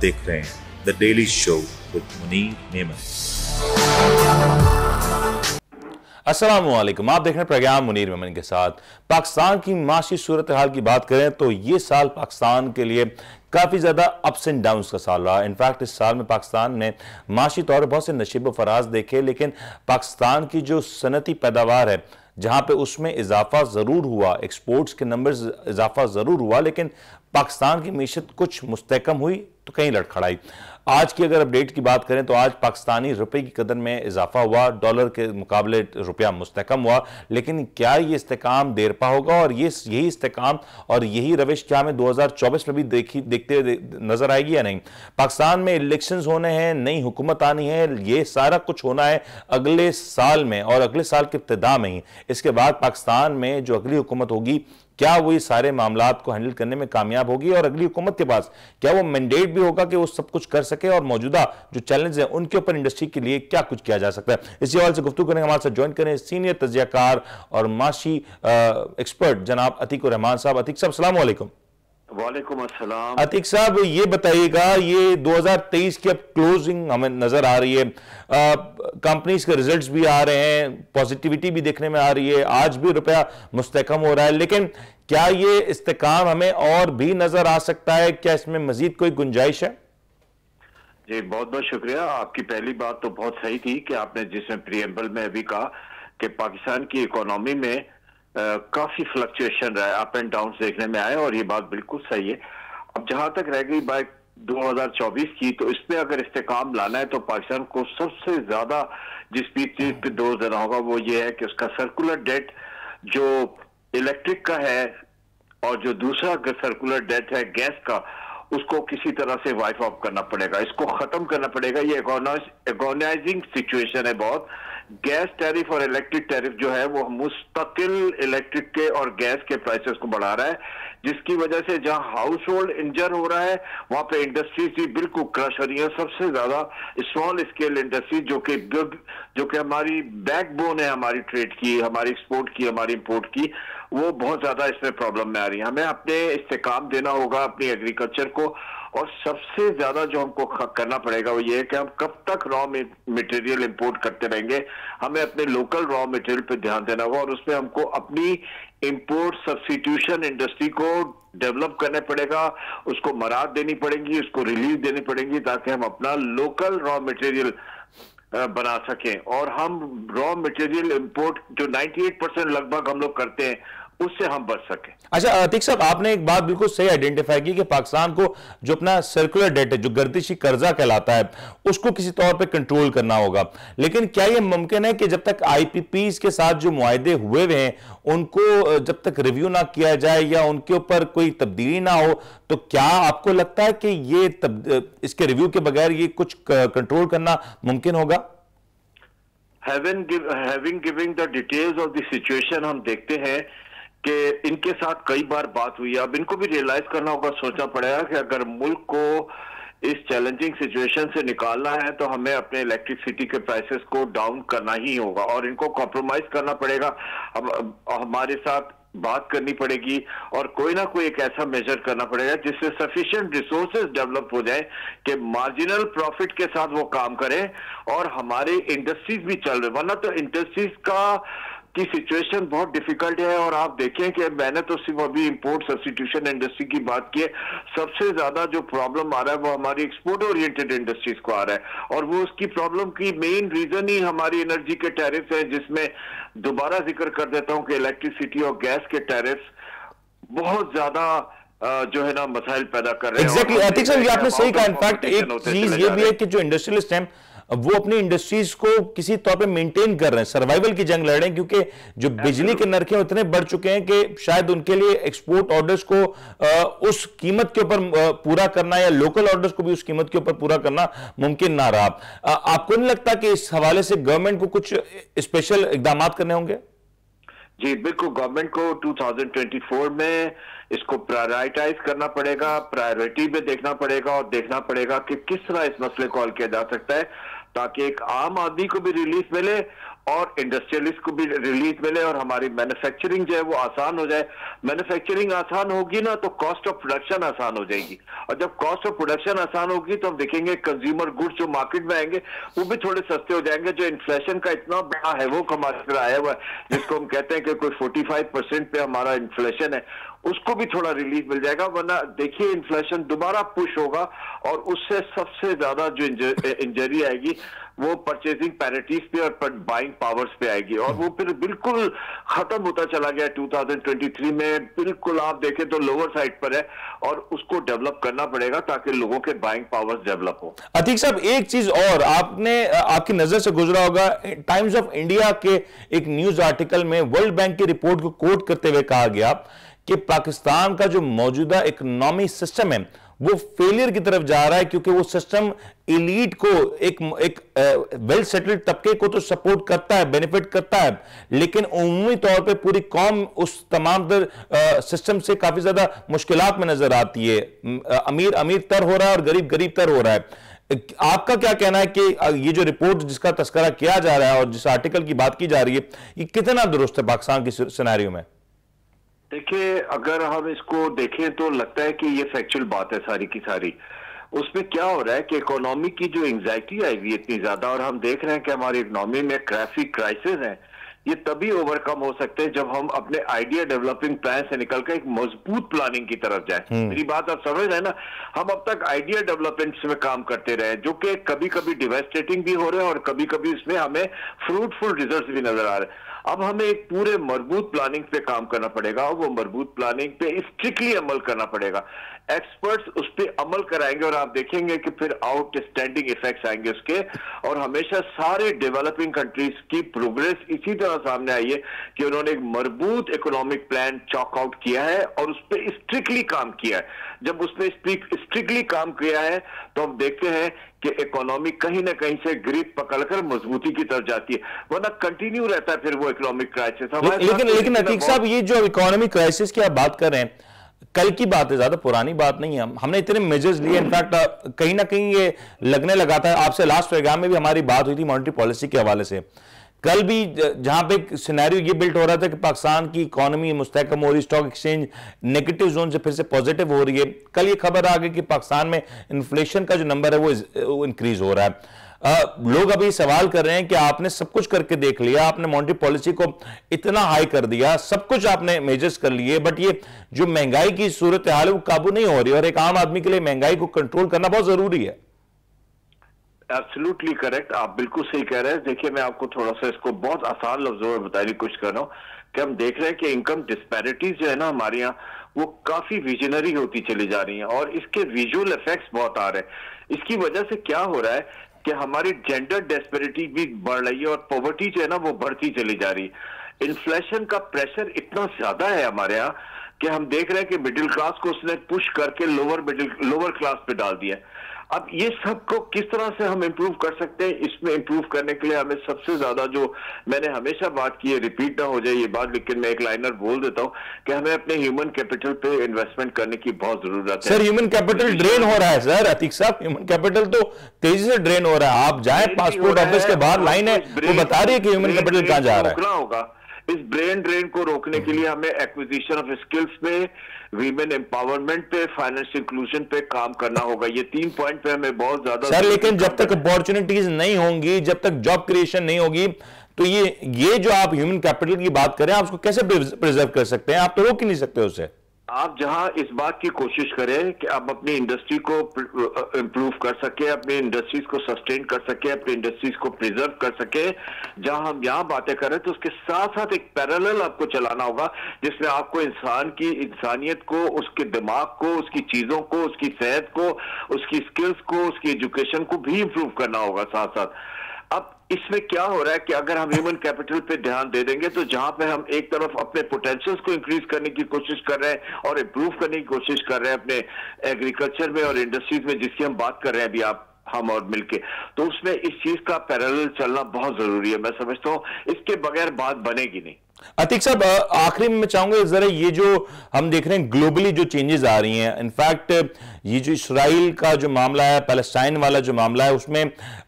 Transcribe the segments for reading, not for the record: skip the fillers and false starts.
देख रहे हैं the daily show with Munir Memon. अस्सलामुअलैकुम, आप देख रहे हैं प्रोग्राम मुनीर मेमन के साथ। पाकिस्तान की माशी सूरत हाल की बात करें तो ये साल पाकिस्तान के लिए काफ़ी ज़्यादा अप्स एंड डाउन्स का साल रहा। इनफैक्ट इस साल में पाकिस्तान ने माशी तौर पर बहुत से नशीब व फराज देखे, लेकिन पाकिस्तान की जो सनती पैदावार है जहाँ पे उसमें इजाफा ज़रूर हुआ, एक्सपोर्ट्स के नंबर्स इजाफा ज़रूर हुआ, लेकिन पाकिस्तान की मीशत कुछ मुस्तहकम हुई तो कहीं लड़खड़ाई। आज की अगर अपडेट की बात करें तो आज पाकिस्तानी रुपए की कदर में इजाफा हुआ, डॉलर के मुकाबले रुपया मुस्तहकम हुआ, लेकिन क्या ये इस्तेकाम देर पा होगा और यही इस्तेकाम और यही रविश क्या हमें 2024 में भी देखते हुए नजर आएगी या नहीं? पाकिस्तान में इलेक्शंस होने हैं, नई हुकूमत आनी है, ये सारा कुछ होना है अगले साल में और अगले साल के इब्तिदा में ही। इसके बाद पाकिस्तान में जो अगली हुकूमत होगी क्या वो ये सारे मामलात को हैंडल करने में कामयाब होगी और अगली हुकूमत के पास क्या वो मैंडेट भी होगा कि वो सब कुछ कर सके और मौजूदा जो चैलेंज है उनके ऊपर इंडस्ट्री के लिए क्या कुछ किया जा सकता है? इसी हवाले से गुफ्तगू करने हमारे साथ ज्वाइन करें सीनियर तज्जियाकार और माशी एक्सपर्ट जनाब अतीक उर रहमान साहब। अतीक साहब अस्सलाम वालेकुम। वालेकुम अस्सलाम। अतीक साहब ये बताइएगा, ये 2023 की अब क्लोजिंग हमें नजर आ रही है, कंपनीज के रिजल्ट्स भी आ रहे हैं, पॉजिटिविटी भी देखने में आ रही है, आज भी रुपया मुस्तहकम हो रहा है, लेकिन क्या ये इस्तेकाम हमें और भी नजर आ सकता है? क्या इसमें मजीद कोई गुंजाइश है? जी बहुत बहुत शुक्रिया। आपकी पहली बात तो बहुत सही थी कि आपने जिसमें प्रीएम्बल में अभी कहा कि पाकिस्तान की इकोनॉमी में काफी फ्लक्चुएशन रहा है, अप एंड डाउन देखने में आए और ये बात बिल्कुल सही है। अब जहां तक रह गई बात 2024 की, तो इसमें अगर इस्तेकाम लाना है तो पाकिस्तान को सबसे ज्यादा जिस भी चीज पे जोर देना होगा वो ये है कि उसका सर्कुलर डेट जो इलेक्ट्रिक का है और जो दूसरा सर्कुलर डेट है गैस का, उसको किसी तरह से वाइप ऑफ करना पड़ेगा, इसको खत्म करना पड़ेगा। ये एगोनाइजिंग सिचुएशन है बहुत। गैस टैरिफ और इलेक्ट्रिक टैरिफ जो है वो मुस्तकिल इलेक्ट्रिक के और गैस के प्राइसेस को बढ़ा रहा है, जिसकी वजह से जहां हाउस होल्ड इंजर हो रहा है वहां पे इंडस्ट्रीज भी बिल्कुल क्रश हो रही है। सबसे ज्यादा स्मॉल स्केल इंडस्ट्री जो कि हमारी बैकबोन है हमारी ट्रेड की, हमारी एक्सपोर्ट की, हमारी इंपोर्ट की, वो बहुत ज्यादा इसमें प्रॉब्लम में आ रही है। हमें अपने इस्तेकाम देना होगा अपनी एग्रीकल्चर को, और सबसे ज्यादा जो हमको करना पड़ेगा वो ये है कि हम कब तक रॉ मटेरियल इंपोर्ट करते रहेंगे। हमें अपने लोकल रॉ मटेरियल पे ध्यान देना होगा और उसमें हमको अपनी इंपोर्ट सब्स्टिट्यूशन इंडस्ट्री को डेवलप करना पड़ेगा, उसको मराद देनी पड़ेगी, उसको रिलीज देनी पड़ेगी ताकि हम अपना लोकल रॉ मटेरियल बना सकें और हम रॉ मटेरियल इंपोर्ट जो 98% लगभग हम लोग करते हैं उससे हम बच सकें। अच्छा अतीक साहब, आपने एक बात बिल्कुल सही आइडेंटिफाई की कि पाकिस्तान को जो अपना सर्कुलर डेट है, जो गर्दिशी कर्जा कहलाता है, उसको किसी तौर पे कंट्रोल करना होगा। लेकिन क्या यह मुमकिन है कि जब तक आईपीपीज के साथ जो मुआहदे हुए हुए हैं उनको जब तक रिव्यू ना किया जाए या उनके ऊपर कोई तब्दीली ना हो, तो क्या आपको लगता है कि ये इसके रिव्यू के बगैर ये कुछ कंट्रोल करना मुमकिन होगा? Having given the details of the situation, हम देखते हैं कि इनके साथ कई बार बात हुई है। अब इनको भी रियलाइज करना होगा, सोचना पड़ेगा कि अगर मुल्क को इस चैलेंजिंग सिचुएशन से निकालना है तो हमें अपने इलेक्ट्रिसिटी के प्राइसेस को डाउन करना ही होगा और इनको कॉम्प्रोमाइज करना पड़ेगा। हमारे साथ बात करनी पड़ेगी और कोई ना कोई एक ऐसा मेजर करना पड़ेगा जिससे सफिशिएंट रिसोर्सेज डेवलप हो जाए कि मार्जिनल प्रॉफिट के साथ वो काम करें और हमारे इंडस्ट्रीज भी चल रहे, वरना तो इंडस्ट्रीज की सिचुएशन बहुत डिफिकल्ट है। और आप देखें कि मैंने तो सिर्फ अभी इंपोर्ट सब्स्टिट्यूशन इंडस्ट्री की बात की है, सबसे ज्यादा जो प्रॉब्लम आ रहा है वो हमारी एक्सपोर्ट ओरिएंटेड इंडस्ट्रीज को आ रहा है और वो उसकी प्रॉब्लम की मेन रीजन ही हमारी एनर्जी के टैरिफ है, जिसमें दोबारा जिक्र कर देता हूं कि इलेक्ट्रिसिटी और गैस के टैरिफ बहुत ज्यादा जो है ना मसाइल पैदा कर रहे हैं। एग्जैक्टली अतीक साहब, ये आपने सही कहा। इनफैक्ट एक चीज ये भी है कि जो इंडस्ट्रियलिस्ट हैं वो अपनी इंडस्ट्रीज को किसी तौर पे मेंटेन कर रहे हैं, सर्वाइवल की जंग लड़ रहे हैं, क्योंकि जो बिजली के नरखें उतने बढ़ चुके हैं कि शायद उनके लिए एक्सपोर्ट ऑर्डर्स को उस कीमत के ऊपर पूरा करना या लोकल ऑर्डर्स को भी उस कीमत के ऊपर पूरा करना मुमकिन ना रहा। आपको नहीं लगता कि इस हवाले से गवर्नमेंट को कुछ स्पेशल इकदाम करने होंगे? जी बिल्कुल, गवर्नमेंट को 2024 में इसको प्रायोरिटाइज करना पड़ेगा, प्रायोरिटी में देखना पड़ेगा और देखना पड़ेगा कि किस तरह इस मसले को हल किया जा सकता है ताकि एक आम आदमी को भी रिलीफ मिले और इंडस्ट्रियलिस्ट को भी रिलीफ मिले और हमारी मैन्युफैक्चरिंग जो है वो आसान हो जाए। मैन्युफैक्चरिंग आसान होगी ना तो कॉस्ट ऑफ प्रोडक्शन आसान हो जाएगी, और जब कॉस्ट ऑफ प्रोडक्शन आसान होगी तो हम देखेंगे कंज्यूमर गुड्स जो मार्केट में आएंगे वो भी थोड़े सस्ते हो जाएंगे। जो इन्फ्लेशन का इतना बड़ा है वो हमारे आया हुआ है, जिसको हम कहते हैं कि कोई 45% पे हमारा इन्फ्लेशन है, उसको भी थोड़ा रिलीफ मिल जाएगा। वरना देखिए इन्फ्लेशन दोबारा पुश होगा और उससे सबसे ज्यादा जो इंजरी आएगी वो परचेजिंग पैरिटीज पे और बाइंग पावर्स पे आएगी, और वो फिर बिल्कुल खत्म होता चला गया 2023 में। बिल्कुल आप देखें तो लोअर साइड पर है और उसको डेवलप करना पड़ेगा ताकि लोगों के बाइंग पावर्स डेवलप हो। अतीक साहब, एक चीज और आपकी नजर से गुजरा होगा, टाइम्स ऑफ इंडिया के एक न्यूज आर्टिकल में वर्ल्ड बैंक की रिपोर्ट को कोट करते हुए कहा गया कि पाकिस्तान का जो मौजूदा इकोनॉमी सिस्टम है वो फेलियर की तरफ जा रहा है, क्योंकि वो सिस्टम एलीट को एक वेल सेटल्ड तबके को तो सपोर्ट करता है, बेनिफिट करता है, लेकिन उम्मी तौर पे पूरी कौम उस तमाम सिस्टम से काफी ज्यादा मुश्किलात में नजर आती है। अमीर अमीर तर हो रहा है और गरीब गरीब तर हो रहा है। आपका क्या कहना है कि ये जो रिपोर्ट जिसका तस्करा किया जा रहा है और जिस आर्टिकल की बात की जा रही है, ये कितना दुरुस्त है पाकिस्तान की सिनेरियो में? देखिए, अगर हम इसको देखें तो लगता है कि ये फैक्चुअल बात है सारी की सारी। उसमें क्या हो रहा है कि इकोनॉमी की जो एंजाइटी आई हुई है इतनी ज्यादा, और हम देख रहे हैं कि हमारी इकोनॉमी में काफी क्राइसिस है, ये तभी ओवरकम हो सकते हैं जब हम अपने आइडिया डेवलपिंग प्लान से निकलकर एक मजबूत प्लानिंग की तरफ जाएं। मेरी बात आप समझ रहे हैं ना? हम अब तक आइडिया डेवलपमेंट में काम करते रहे, जो कि कभी कभी डिवास्टेटिंग भी हो रहे हैं और कभी कभी इसमें हमें फ्रूटफुल रिजल्ट्स भी नजर आ रहे हैं। अब हमें एक पूरे मजबूत प्लानिंग पे काम करना पड़ेगा, और वो मजबूत प्लानिंग पे स्ट्रिक्टली अमल करना पड़ेगा। एक्सपर्ट्स उस पर अमल कराएंगे और आप देखेंगे कि फिर आउटस्टैंडिंग इफेक्ट्स आएंगे उसके। और हमेशा सारे डेवलपिंग कंट्रीज की प्रोग्रेस इसी तरह सामने आई है कि उन्होंने एक मजबूत इकोनॉमिक प्लान चॉक आउट किया है और उस पर स्ट्रिक्टली काम किया है। जब उसने स्ट्रिक्टली काम किया है तो हम देखते हैं कि इकोनॉमी कहीं ना कहीं से ग्रिप पकड़कर मजबूती की तरफ जाती है, वरना कंटिन्यू रहता है फिर वो इकोनॉमिक क्राइसिस। लेकिन अतीक साहब, ये जो इकोनॉमिक क्राइसिस की आप बात कर रहे हैं, कल की बात है, ज्यादा पुरानी बात नहीं है। हमने इतने मेजर्स लिए, इनफैक्ट कहीं ना कहीं ये लगने लगा था, आपसे लास्ट प्रोग्राम में भी हमारी बात हुई थी मॉनेटरी पॉलिसी के हवाले से। कल भी जहां पे एक सिनेरियो ये बिल्ट हो रहा था कि पाकिस्तान की इकोनॉमी मुस्तहकम हो रही, स्टॉक एक्सचेंज नेगेटिव जोन से फिर से पॉजिटिव हो रही है, कल ये खबर आ गई कि पाकिस्तान में इन्फ्लेशन का जो नंबर है वो इंक्रीज हो रहा है। लोग अभी सवाल कर रहे हैं कि आपने सब कुछ करके देख लिया, आपने मॉनेटरी पॉलिसी को इतना हाई कर दिया, सब कुछ आपने मेजर्स कर लिए, बट ये जो महंगाई की सूरत हाल है वो काबू नहीं हो रही, और एक आम आदमी के लिए महंगाई को कंट्रोल करना बहुत जरूरी है। एब्सोल्युटली करेक्ट, आप बिल्कुल सही कह रहे हैं। देखिए, मैं आपको थोड़ा सा इसको बहुत आसान लफ्जों में बताने की कोशिश कर रहा हूँ कि हम देख रहे हैं कि इनकम डिस्पैरिटीज जो है ना हमारे यहाँ, वो काफी विजनरी होती चली जा रही हैं और इसके विजुअल इफेक्ट्स बहुत आ रहे हैं। इसकी वजह से क्या हो रहा है कि हमारी जेंडर डिस्पैरिटी भी बढ़ रही है और पॉवर्टी जो है ना वो बढ़ती चली जा रही है। इन्फ्लेशन का प्रेशर इतना ज्यादा है हमारे यहाँ कि हम देख रहे हैं कि मिडिल क्लास को उसने पुश करके लोअर क्लास पे डाल दिया। अब ये सब को किस तरह से हम इंप्रूव कर सकते हैं, इसमें इंप्रूव करने के लिए हमें सबसे ज्यादा, जो मैंने हमेशा बात की है, रिपीट ना हो जाए ये बात, लेकिन मैं एक लाइनर बोल देता हूं कि हमें अपने ह्यूमन कैपिटल पे इन्वेस्टमेंट करने की बहुत जरूरत है। सर, ह्यूमन कैपिटल ड्रेन हो रहा है सर, अतीक साहब, ह्यूमन कैपिटल तो तेजी से ड्रेन हो रहा है। आप जाए पासपोर्ट ऑफिस के बाहर लाइन है, वो बता रही है कि ह्यूमन कैपिटल कहां जा रहा है। होगा इस ब्रेन ड्रेन को रोकने के लिए हमें एक्विजिशन ऑफ स्किल्स पे, वीमेन एम्पावरमेंट पे, फाइनेंशियल इंक्लूजन पे काम करना होगा। ये 3 पॉइंट पे हमें बहुत ज्यादा सर, लेकिन जब तक अपॉर्चुनिटीज नहीं होंगी, जब तक जॉब क्रिएशन नहीं होगी, तो ये जो आप ह्यूमन कैपिटल की बात करें, आप उसको कैसे प्रिजर्व कर सकते हैं? आप तो रोक ही नहीं सकते उसे। आप जहां इस बात की कोशिश करें कि आप अपनी इंडस्ट्री को इंप्रूव कर सके, अपनी इंडस्ट्रीज को सस्टेन कर सके, अपनी इंडस्ट्रीज को प्रिजर्व कर सके, जहां हम यहां बातें करें तो उसके साथ साथ एक पैरेलल आपको चलाना होगा जिसमें आपको इंसान की इंसानियत को, उसके दिमाग को, उसकी चीजों को, उसकी सेहत को, उसकी स्किल्स को, उसकी एजुकेशन को भी इंप्रूव करना होगा साथ साथ। अब इसमें क्या हो रहा है कि अगर हम ह्यूमन कैपिटल पे ध्यान दे देंगे तो जहां पे हम एक तरफ अपने पोटेंशियल्स को इंक्रीज करने की कोशिश कर रहे हैं और इंप्रूव करने की कोशिश कर रहे हैं अपने एग्रीकल्चर में और इंडस्ट्रीज में, जिसकी हम बात कर रहे हैं अभी आप हम और मिलके, तो उसमें इस चीज का पैरेलल चलना बहुत जरूरी है। मैं समझता हूँ इसके बगैर बात बनेगी नहीं। अतीक साहब, आखिरी में मैं चाहूंगा जरा ये जो हम देख रहे हैं ग्लोबली जो चेंजेस आ रही हैं, इनफैक्ट ये जो इसराइल का जो मामला है, पैलेस्टाइन वाला जो मामला है, उसमें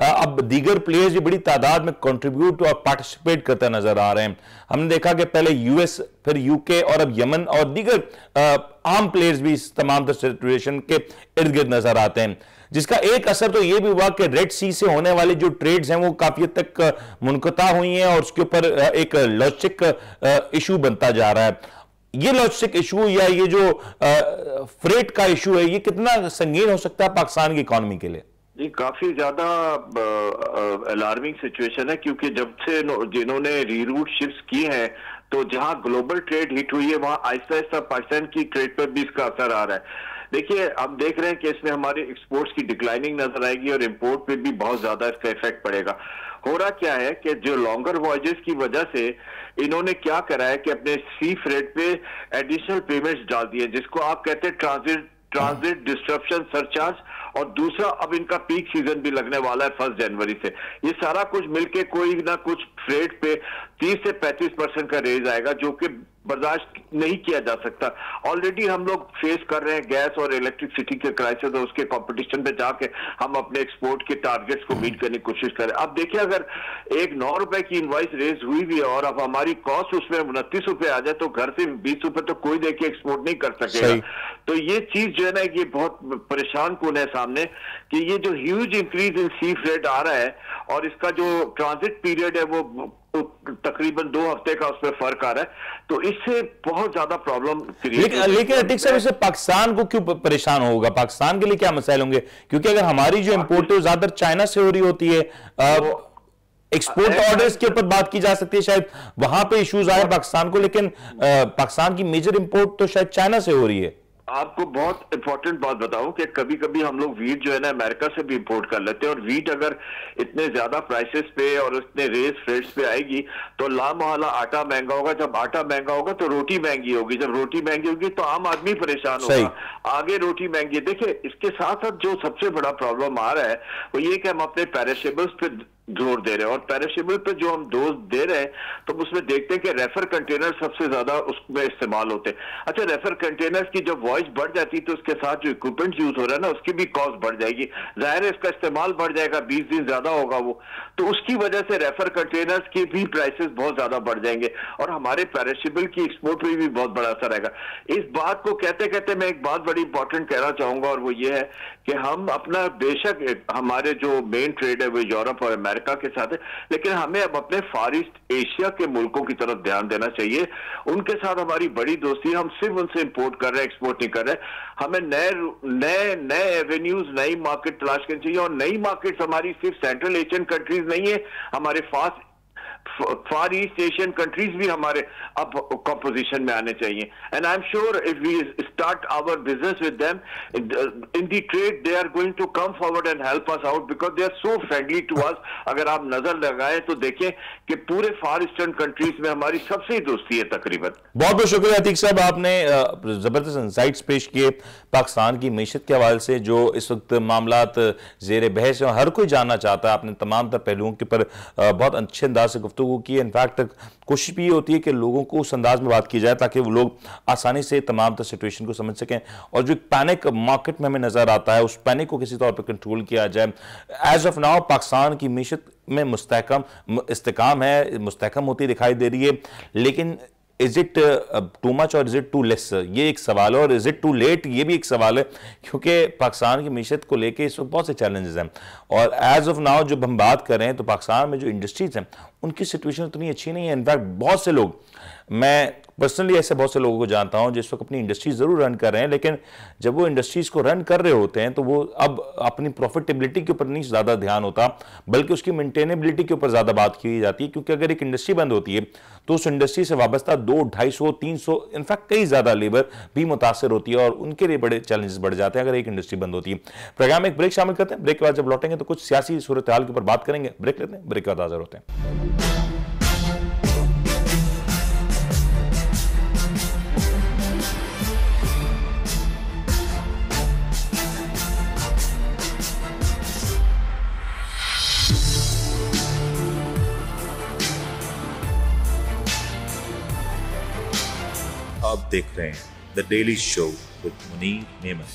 अब दीगर प्लेयर्स भी बड़ी तादाद में कंट्रीब्यूट और पार्टिसिपेट करते नजर आ रहे हैं। हमने देखा कि पहले यूएस, फिर यूके और अब यमन और दीगर आम प्लेयर्स भी इस तमाम सिचुएशन के इर्द गिर्द नजर आते हैं, जिसका एक असर तो यह भी हुआ कि रेड सी से होने वाली जो ट्रेड्स हैं वो काफी हद तक मुनक़ता हुई हैं और उसके ऊपर एक लॉजिस्टिक इशू बनता जा रहा है। ये लॉजिस्टिक इशू या ये जो फ्रेट का इशू है, ये कितना संगीन हो सकता है पाकिस्तान की इकोनॉमी के लिए? ये काफी ज्यादा अलार्मिंग सिचुएशन है, क्योंकि जब से जिन्होंने रीरूट शिफ्ट की हैं, तो जहां ग्लोबल ट्रेड हिट हुई है वहां आहिस्ता आहिस्ता पाकिस्तान की ट्रेड पर भी इसका असर आ रहा है। देखिए, हम देख रहे हैं कि इसमें हमारे एक्सपोर्ट्स की डिक्लाइनिंग नजर आएगी और इंपोर्ट पे भी बहुत ज्यादा इसका इफेक्ट पड़ेगा। हो रहा क्या है कि जो लॉन्गर वॉयजेस की वजह से इन्होंने क्या करा है कि अपने सी फ्रेट पे एडिशनल पेमेंट्स डाल दिए, जिसको आप कहते हैं ट्रांजिट डिस्ट्रप्शन सरचार्ज, और दूसरा अब इनका पीक सीजन भी लगने वाला है 1 जनवरी से। ये सारा कुछ मिलके कोई ना कुछ फ्रेट पे 30 से 35% का रेज आएगा, जो कि बर्दाश्त नहीं किया जा सकता। ऑलरेडी हम लोग फेस कर रहे हैं गैस और इलेक्ट्रिसिटी के क्राइसिस, और उसके कंपटीशन पे जाके हम अपने एक्सपोर्ट के टारगेट्स को मीट करने की कोशिश करें। अब देखिए, अगर एक 9 रुपए की इनवॉइस रेज हुई भी है और अब हमारी कॉस्ट उसमें 29 रुपए आ जाए, तो घर से 20 रुपए तो कोई देके एक्सपोर्ट नहीं कर सकेगा। तो ये चीज जो है ना, ये बहुत परेशान कौन है सामने, कि ये जो huge increase in sea freight आ रहा है और इसका जो ट्रांजिट पीरियड है वो तकरीबन 2 हफ्ते का उसमें फर्क आ रहा है, तो इससे बहुत ज्यादा प्रॉब्लम क्रिएट। लेकिन अतीक साहब, इससे पाकिस्तान को क्यों परेशान होगा? पाकिस्तान के लिए क्या मसाइल होंगे? क्योंकि अगर हमारी जो इंपोर्ट है ज्यादातर चाइना से हो रही होती है, एक्सपोर्ट ऑर्डर्स के ऊपर बात की जा सकती है, शायद वहां पे इश्यूज आए पाकिस्तान को, लेकिन पाकिस्तान की मेजर इंपोर्ट तो शायद चाइना से हो रही है। आपको बहुत इंपॉर्टेंट बात बताऊं कि कभी कभी हम लोग वीट जो है ना अमेरिका से भी इंपोर्ट कर लेते हैं, और वीट अगर इतने ज्यादा प्राइसेस पे और इतने रेस फ्रेट्स पे आएगी तो लामहला आटा महंगा होगा। जब आटा महंगा होगा तो रोटी महंगी होगी, जब रोटी महंगी होगी तो आम आदमी परेशान होगा, आगे रोटी महंगी है। देखिए, इसके साथ साथ जो सबसे बड़ा प्रॉब्लम आ रहा है वो ये कि हम अपने पेरिशेबल्स पे जोर दे रहे हैं, और पेरिशेबल पे जो हम डोज दे रहे हैं तो उसमें देखते हैं कि रेफर कंटेनर सबसे ज्यादा उसमें इस्तेमाल होते हैं। अच्छा, रेफर कंटेनर्स की जब वॉइस बढ़ जाती है तो उसके साथ जो इक्विपमेंट यूज हो रहा है ना, उसकी भी कॉस्ट बढ़ जाएगी, जाहिर है इसका इस्तेमाल बढ़ जाएगा, 20 दिन ज्यादा होगा वो, तो उसकी वजह से रेफर कंटेनर्स की भी प्राइसेस बहुत ज्यादा बढ़ जाएंगे और हमारे पेरिशेबल की एक्सपोर्ट पर भी बहुत बड़ा असर आएगा। इस बात को कहते कहते मैं एक बात बड़ी इंपॉर्टेंट कहना चाहूंगा, और वो ये है कि हम अपना, बेशक हमारे जो मेन ट्रेड है वो यूरोप और अमेरिका के साथ है, लेकिन हमें अब अपने फार ईस्ट एशिया के मुल्कों की तरफ ध्यान देना चाहिए। उनके साथ हमारी बड़ी दोस्ती, हम सिर्फ उनसे इंपोर्ट कर रहे हैं, एक्सपोर्ट नहीं कर रहे। हमें नए एवेन्यूज, नई मार्केट तलाश करनी चाहिए, और नई मार्केट्स हमारी सिर्फ सेंट्रल एशियन कंट्रीज नहीं है, हमारे फार ईस्ट एशियन कंट्रीज भी हमारे अब कंपोजिशन में आने चाहिए। And I am sure if we start our business with them in the trade, they are going to come forward and help us out, because they are so friendly to us. अगर आप नजर लगाएं तो देखें कि पूरे फार eastern countries में हमारी सबसे ही दोस्ती है तकरीबन। बहुत बहुत शुक्रिया अतीक साहब, आपने जबरदस्त इंसाइट्स पेश किए पाकिस्तान की मीशत के हवाले से, जो इस वक्त मामलात जेर बहस है, हर कोई जानना चाहता है। आपने तमाम तर पहलुओं के पर बहुत अच्छे अंदाज से गुफ्तगू की। इनफैक्ट कोशिश भी ये होती है कि लोगों को उस अंदाज में बात की जाए ताकि वो लोग आसानी से तमाम तर सिचुएशन को समझ सकें, और जो पैनिक मार्केट में हमें नजर आता है उस पैनिक को किसी तौर पर कंट्रोल किया जाए। एज ऑफ नाउ पाकिस्तान की मीशत में इस्तेकाम है, मुस्तहकम होती दिखाई दे रही है, लेकिन इज इट टू मच और इज इट टू लेस, ये एक सवाल है, और इज इट टू लेट, ये भी एक सवाल है, क्योंकि पाकिस्तान की मीशत को लेके इस वक्त बहुत से चैलेंजेस हैं। और एज ऑफ नाउ जब हम बात कर रहे हैं तो पाकिस्तान में जो इंडस्ट्रीज हैं उनकी सिचुएशन उतनी अच्छी नहीं है। इनफैक्ट बहुत से लोग, मैं पर्सनली ऐसे बहुत से लोगों को जानता हूं जिस वक्त अपनी इंडस्ट्रीज जरूर रन कर रहे हैं, लेकिन जब वो इंडस्ट्रीज को रन कर रहे होते हैं तो वो अब अपनी प्रॉफिटेबिलिटी के ऊपर नहीं ज़्यादा ध्यान होता, बल्कि उसकी मेंटेनेबिलिटी के ऊपर ज़्यादा बात की जाती है। क्योंकि अगर एक इंडस्ट्री बंद होती है तो उस इंडस्ट्री से वाबस्ता 200, 250, 300 इनफैक्ट कई ज़्यादा लेबर भी मुतासर होती है, और उनके लिए बड़े चैलेंजेस बढ़ जाते हैं अगर एक इंडस्ट्री बंद होती है। प्रोग्राम में एक ब्रेक शामिल करते हैं, ब्रेक के बाद जब लौटेंगे तो कुछ सियासी सूरत हाल के ऊपर बात करेंगे। ब्रेक लेते हैं, ब्रेक के बाद हाजिर होते हैं। आप देख रहे हैं the daily show with Munir Memon.